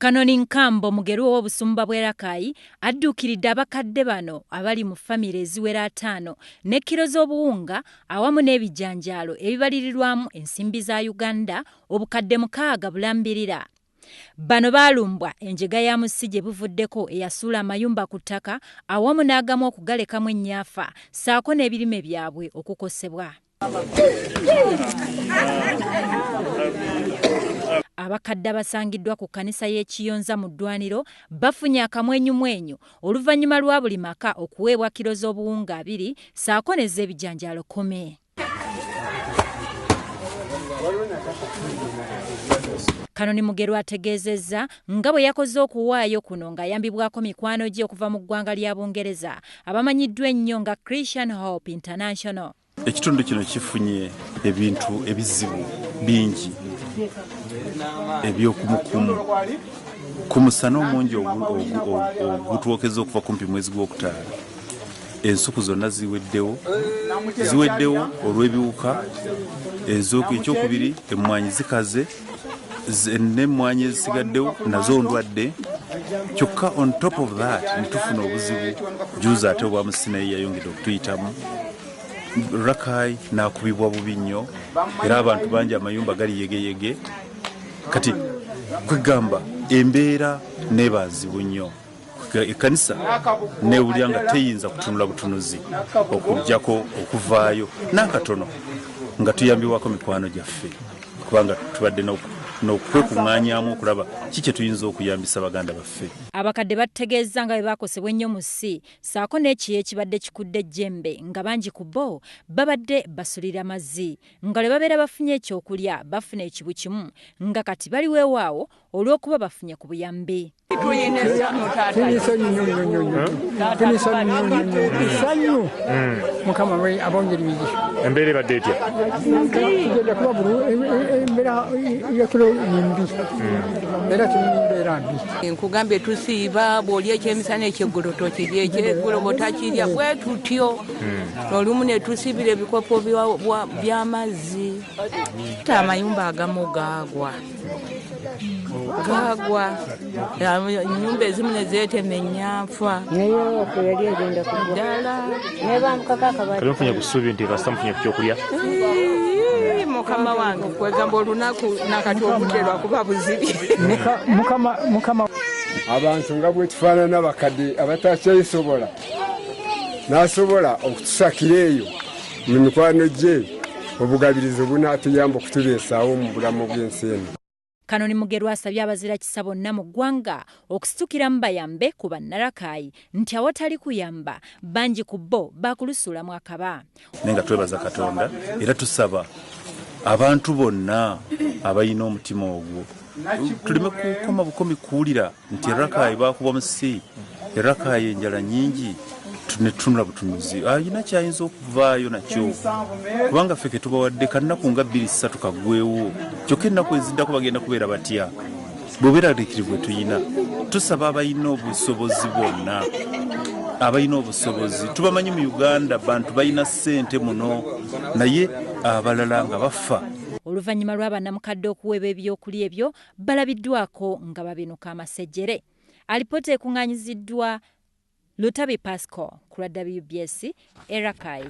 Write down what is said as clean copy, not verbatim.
Kanoni Nkambo mugeru w'obusumba bw'Erakai adduukiridde abakadde bano abali mu famire eziwera 5 ne kilo z'obuwunga awamu n'ebijanjaalo ebibalirirwamu ensimbi za Uganda obukadde 6 bulambirira. Bano baalumbwa enjega ya musi gye buvuddeko eyasuula amayumba ku ttaka awamu n'agamu okugalekamu ennyafa ssaako n'ebirime byabwe okukosebwa. Abakadde abasangiddwa ku kkanisa y'Ekiyonza mu ddwaniro bafunye akamwenyumwenyu oluvannyuma lwa buli maka okuweebwa kilo z'obuwunga 2 ssaako n'ez'ebijanjaalo 10. Kanoni Mugeru ategeezezza nga bwe yakoze okuwaayo kuno ng'ayambibwako mikwano gye okuva mu ggwanga lya Bungereza abamanyiddwa ennyo nga Christian Hope International. Ekitundu kino kifunye ebintu ebizibu bingi ebyokumukumu ku musana omungi ogutwokeza okuva kumpi mwezi gw'okutaano. Ensuku zonna ziweddewo olw'ebiwuka ekyokubiri emmwanyi zikaze n'emmwanyi ezisigaddewo nazo ndwadde kyokka on top of that netufuna obuzibu juuzi ate obwamusinayi yayongedde okutuyitamu. Rakai nakubibwa bubi nnyo era abantu bangi amayumba gali yegeyege kati kwegamba embeera nebazibu nnyo. Ekkanisa newulira nga teyinza kutunula butunuzi okujjako okuvaayo n'akatono nga tuyambibwako mikwano gyaffe kubanga tubadde n'okwekuŋŋaanyaamu okulaba kiki tuyinza okuyambisa baganda baffe. Abakadde bategeeza nga bwe bakosebwa ennyo mu ssi ssaako n'ekiyo ekibadde kikudde ejjembe nga bangi ku bo babadde basulira mazzi nga lwe babeera bafunye ekyokulya bafuna ekibu kimu nga kati bali weewaawo olw'okuba bafunye ku buyambi. Embeera ebadde etya? Nkugambye tusiiba bw'olya ekyemisana ekyeggulo tokirya ekyeggulo bw'otakirya bwe tutyo. Olumu ne tusiibira ebikopo by'amazzi. Amayumba agamu gaagwa. Ennyumba ezimu ne zeetema ennyafa. Kale mufunye ku ssuubi nti kasita mufunye ku kyokulya? Mukama wange kwegamba olunaku nakati okuterwa kuba buzibi. Abantu nga bwe tufaanana abakadde abatakyesobola n'asobola okutusakira eyo mu mikwano gye obugabirizi bunaatuyamba okutubeesaawo mu bulamu bw'ensi eno. Kanoni Mugeru asabye abazira kisa bonna mu ggwanga okusitukiramu bayambe ku bannarakayi nti awatali kuyamba bangi ku bo bakulusulamu akaba. Naye nga twebaza Katonda era tusaba abantu bonna abalina omutima ogwo tuleme kukoma bukomi kuwulira nti Erakayi bakuba mu ssi, Erakayi enjala nnyingi netunula butunuzi ayina kyayinza okuvaayo nakyo kubanga ffe ke tubawadde kannaku nga 2-3 kagwewo kyokka ennaku eziddako bagenda kubeera batya. Bwebeeraliikirivu tuyina tusaba abalina obusobozi bonna abalina obusobozi tubamanyi mu Uganda bantu balina ssente muno naye abalala nga bafa. Oluvannyuma lw'abannamukadde okuweebwa ebyokulya ebyo balabiddwako nga babinuka amasejjere. Alipoota ekuŋŋaanyiziddwa Lutabi Pasco ku lwa WBS Erakai.